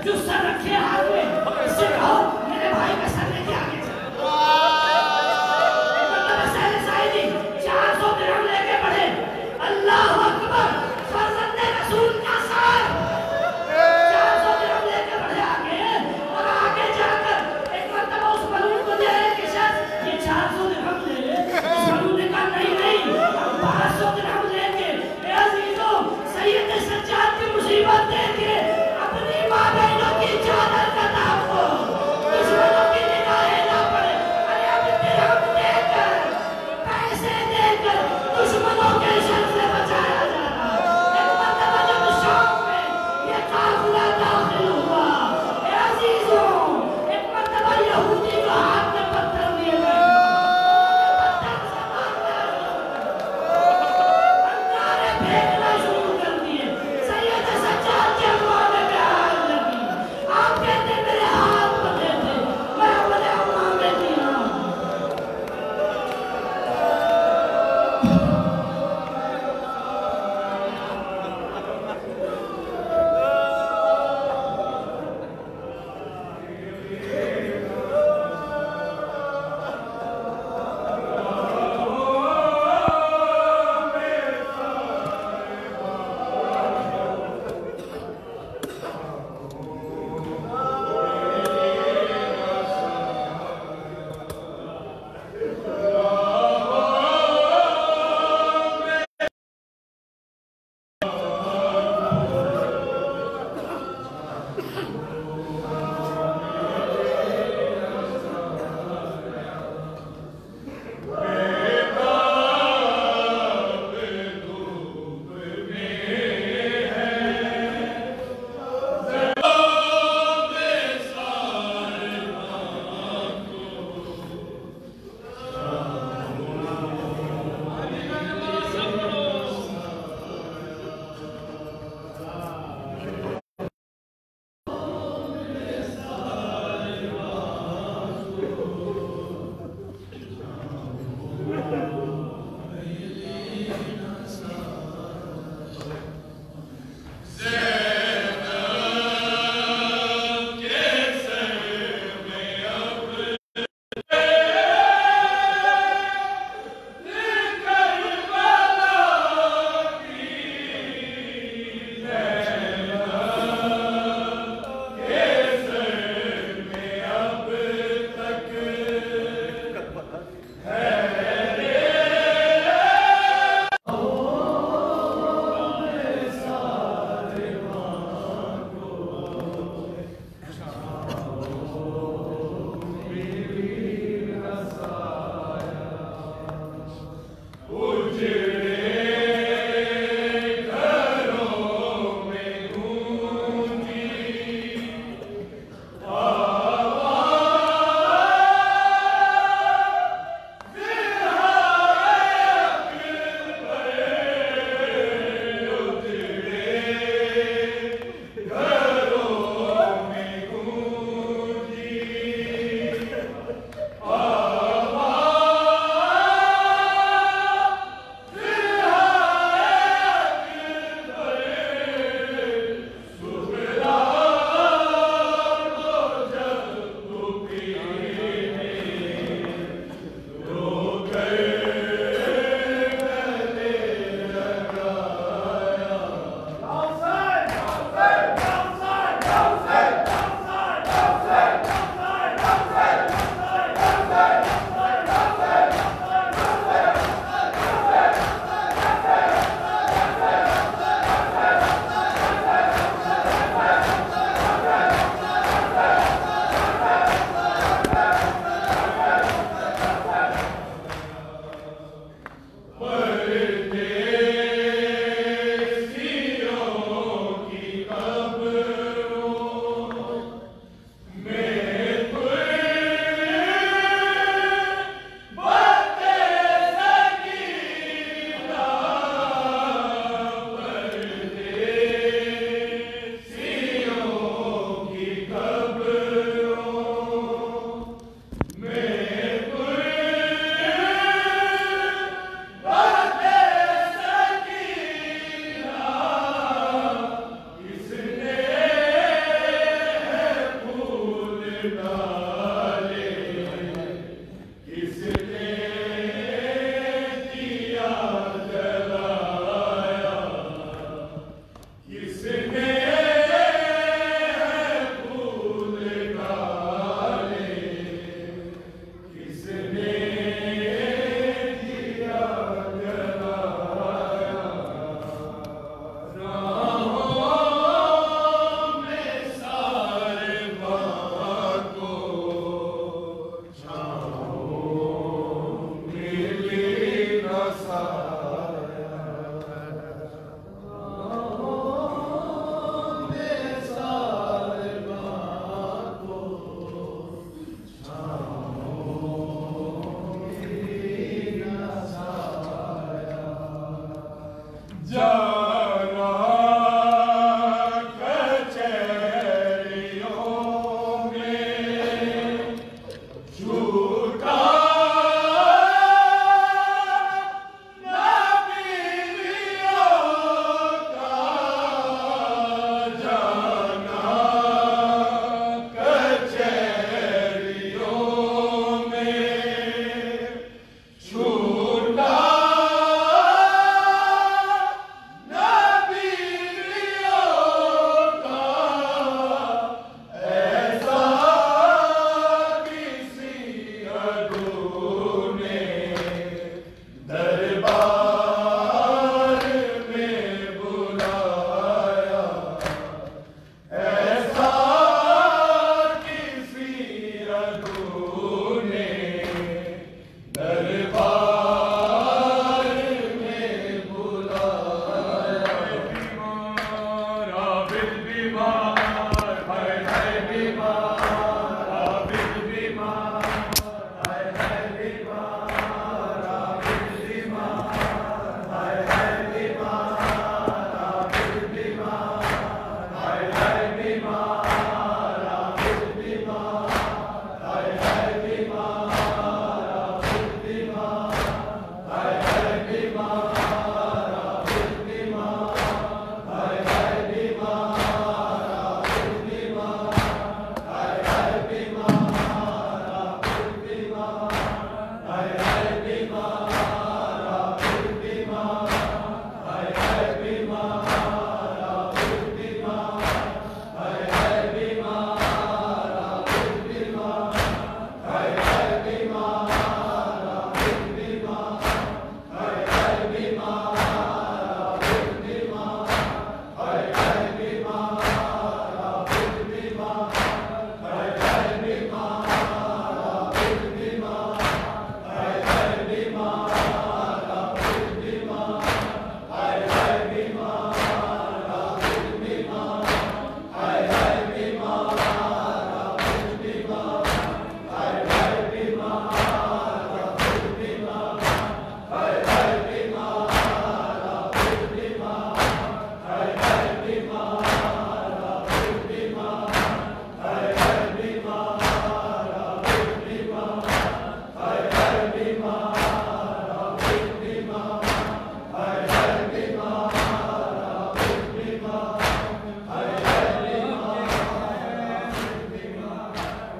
जो सर रखे हाथ में, इससे कहो मेरे भाई का सर लेके आगे चलो। साइदी 400 दिरहम लेके बढ़े, अल्लाह अकबर, फर्जंदे रसूल का सर 400 दिरहम लेके बढ़े आगे, और आगे जाकर एक मर्तबा उस बलून को दिया कि शख्स ये 400 दिरहम ले। उस बलून ने कहा नहीं नहीं, हम 500 दिरहम लेके अजीजों सैयद सज्जाद की मुसीबत देख के अपनी माँ बहनों की चादर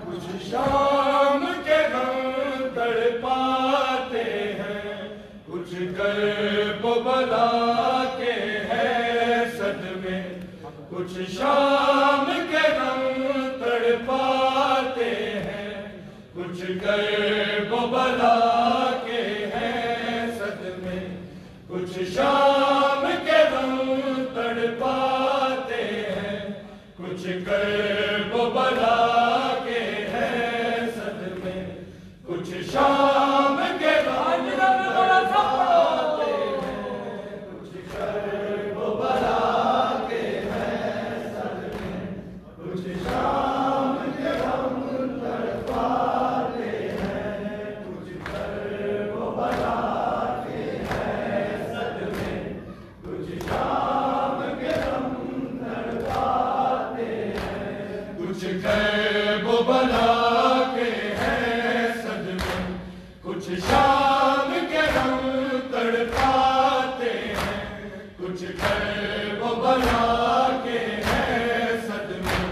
कुछ शाम के रंग तड़पाते हैं, कुछ कर्ब बला के हैं सदमे। कुछ शाम के रंग तड़पाते हैं, कुछ कर्ब बला के हैं सदमे। कुछ शाम के रंग तड़पाते हैं, कुछ कर्ब बला के हैं सदमे। कुछ शाम के रंग तड़पाते हैं, कुछ कर्ब बला के हैं सदमे। कुछ शाम के रंग तड़पाते हैं, कुछ कर्ब बला के हैं सदमे। कुछ शाम के रंग तड़पाते हैं, कुछ कर्ब बला के हैं सदमे। कुछ शाम के रंग तड़पाते हैं, कुछ कर्ब बला के हैं सदमे।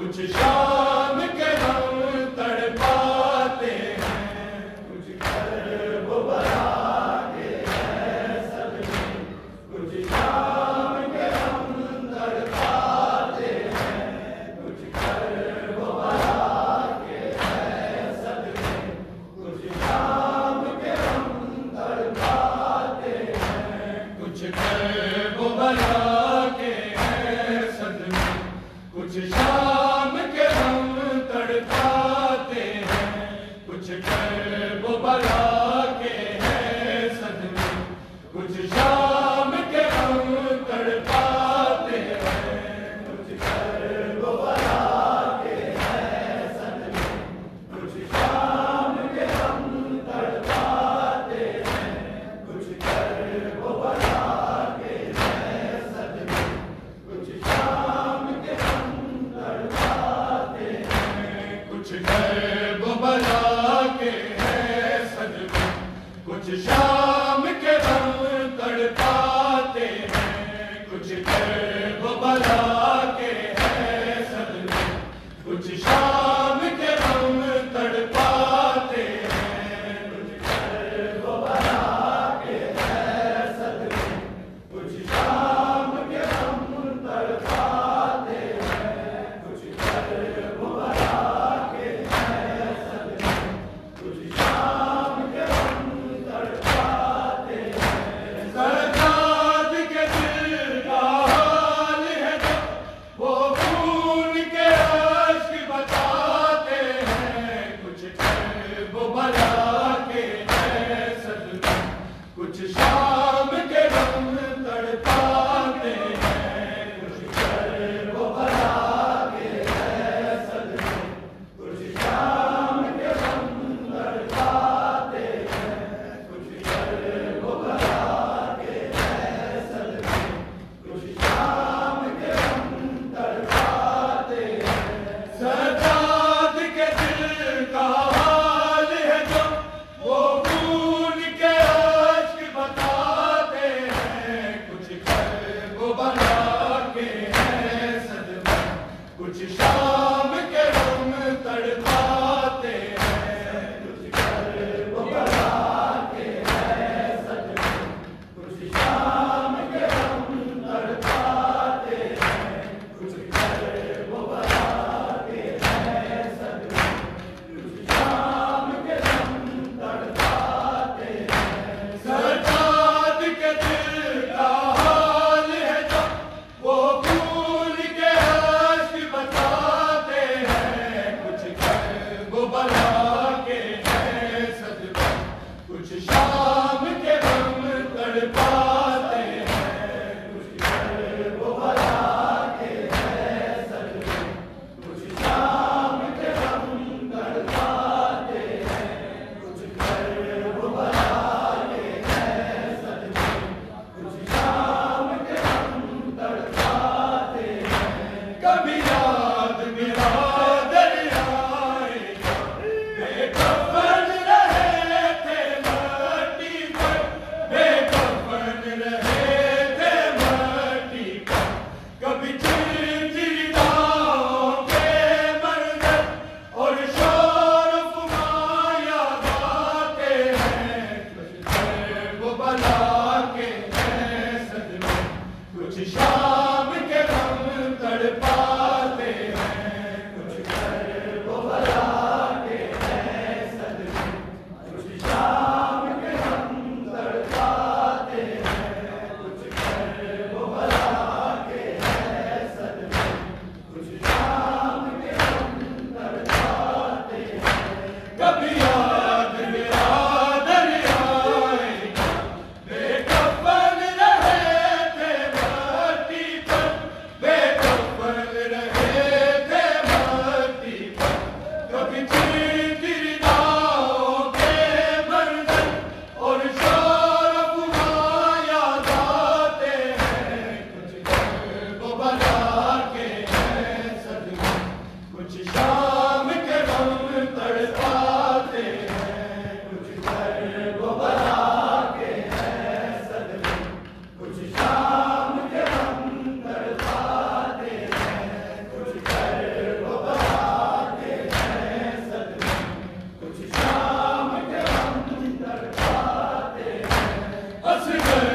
कुछ शाम के रंग तड़पाते हैं, कुछ कर्ब बला के हैं सदमे। कुछ शाम के रंग तड़पाते हैं, कुछ कर्ब बला के हैं सदमे। कुछ शाम के रंग तड़पाते हैं, कुछ कर्ब बला के हैं सदमे। कुछ शाम के रंग तड़पाते हैं, कुछ कर्ब बला के हैं सदमे। कुछ शाम के रंग तड़पाते हैं, कुछ कर्ब बला के हैं सदमे। कुछ शाम के रंग तड़पाते हैं, कुछ कर्ब बला के हैं सदमे। कुछ शाम के रंग तड़पाते हैं, कुछ कर्ब बला के हैं सदमे। कुछ शाम के रंग तड़पाते हैं, कुछ कर्ब बला के हैं सदमे। कुछ शाम के रंग तड़पाते हैं, कुछ कर्ब बला के हैं सदमे। कुछ शाम के रंग तड़पाते बला के हैं सदमे, कुछ शाम के गम तड़पाते हैं, कुछ कर्ब बला के हैं सदमे, कुछ शाम के गम तड़पाते हैं, कुछ कर्ब बला के हैं सदमे, कुछ शाम के गम तड़पाते हैं। असगर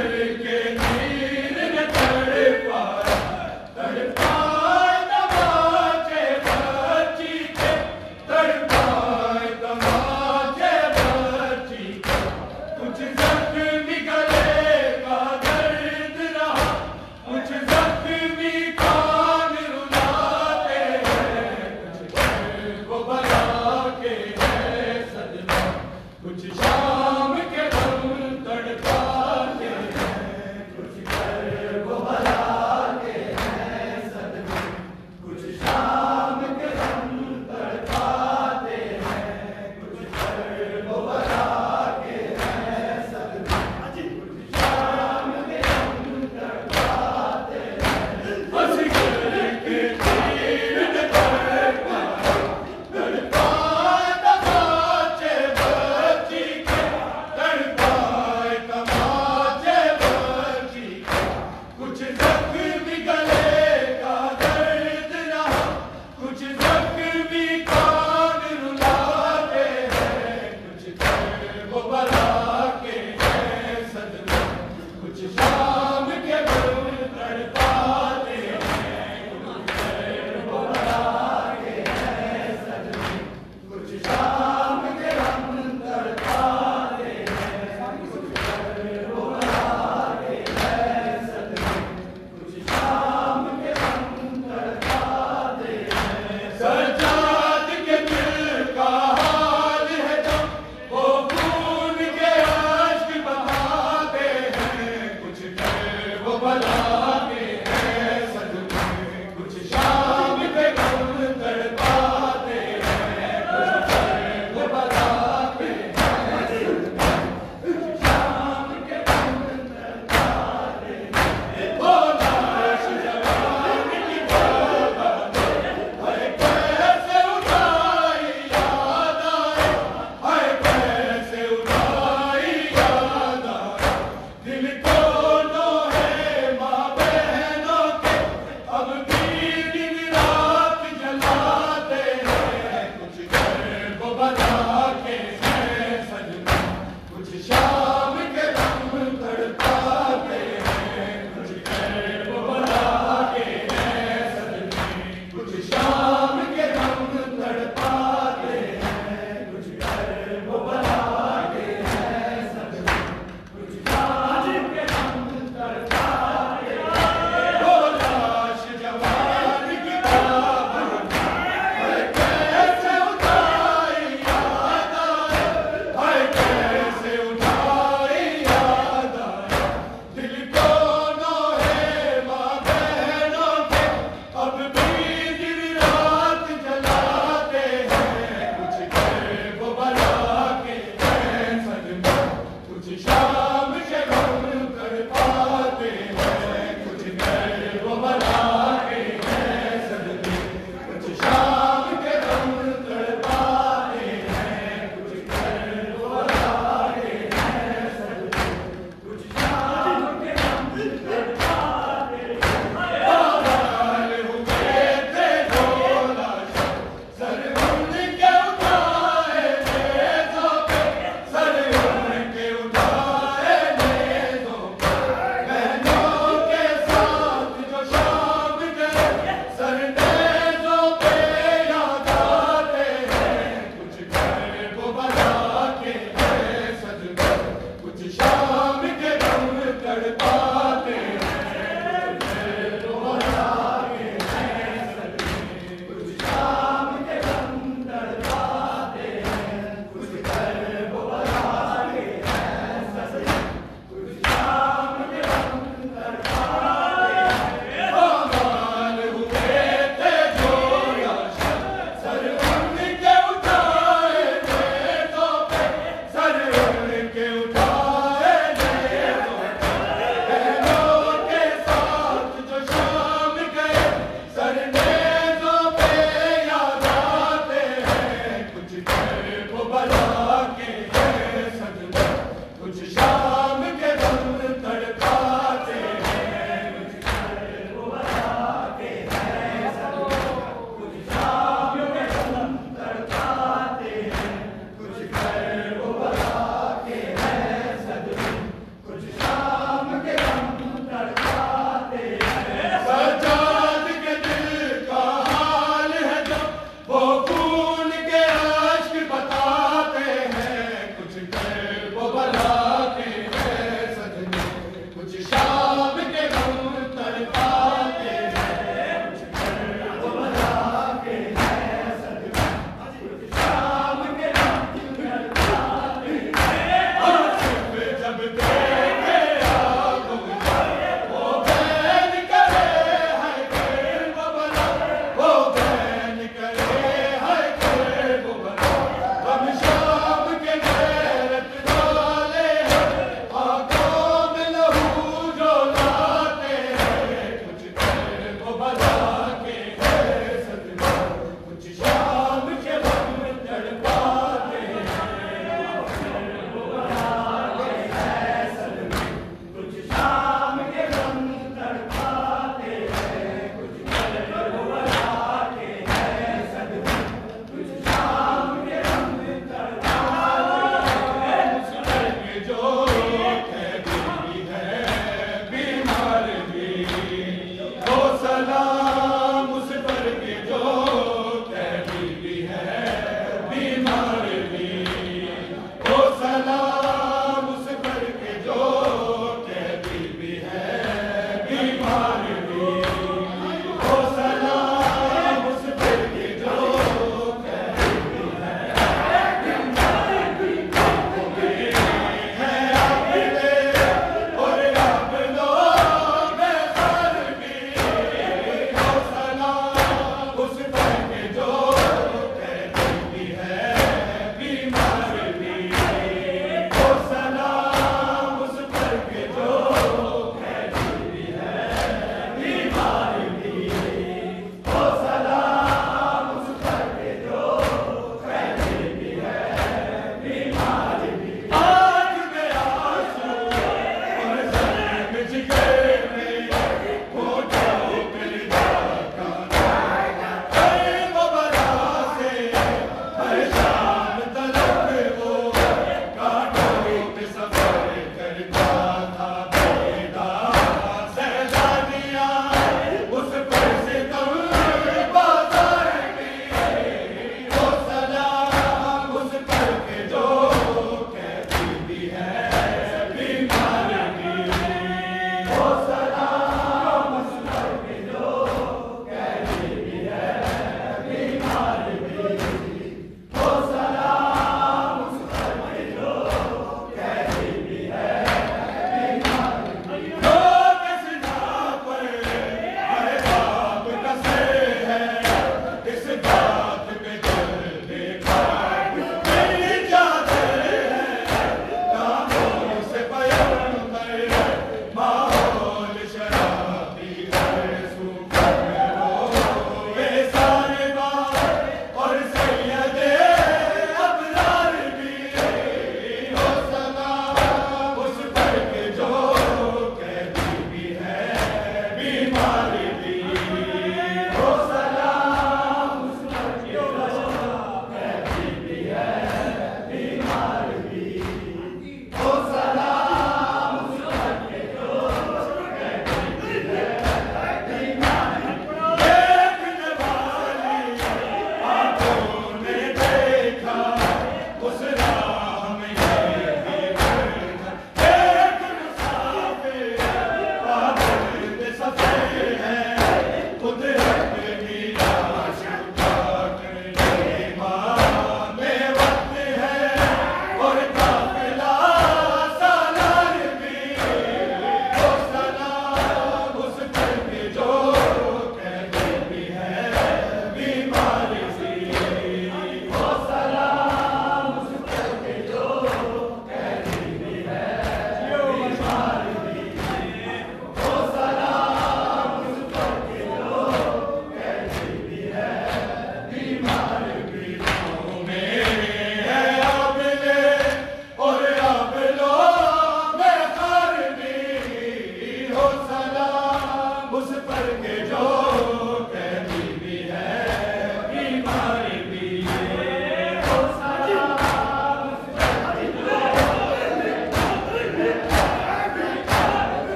के तीर ने तड़पाए तमाचे बच्ची के, तड़पाए तमाचे बच्ची के, कुछ जख्मी गले का दर्द रहा, कुछ जख्मी कान रुलाते हैं, कुछ कर्ब बला के हैं सदमे, कुछ शाम के गम तड़पाते हैं, कुछ कर्ब बला के हैं सदमे, कुछ शाम के गम तड़पाते हैं, कुछ कर्ब बला के हैं सदमे, कुछ शाम के गम तड़पाते हैं। असगर के तीर ने तड़पाए तमाचे बच्ची के, तड़पाए तमाचे बच्ची के, कुछ जख्मी गले का दर्द रहा, कुछ जख्मी कान रुलाते हैं, कुछ कर्ब बला के हैं सदमे, कुछ शाम के गम तड़पाते हैं, कुछ कर्ब बला के हैं सदमे, कुछ शाम के गम तड़पाते हैं, कुछ कर्ब बला के हैं सदमे, कुछ शाम के गम तड़पाते हैं। सजाद के दिल का हाल है जब वो खून के अश्क बहाते हैं, कुछ कर्ब बला के हैं सदमे, कुछ शाम के गम तड़पाते हैं, कुछ कर्ब बला के हैं सदमे, कुछ शाम के गम तड़पाते हैं। ओ लाश जवान की बात हाय कैसे उठाई याद आए, हाय कैसे उठाई याद आए, दिल दोनों है माँ बहनों के, अब भी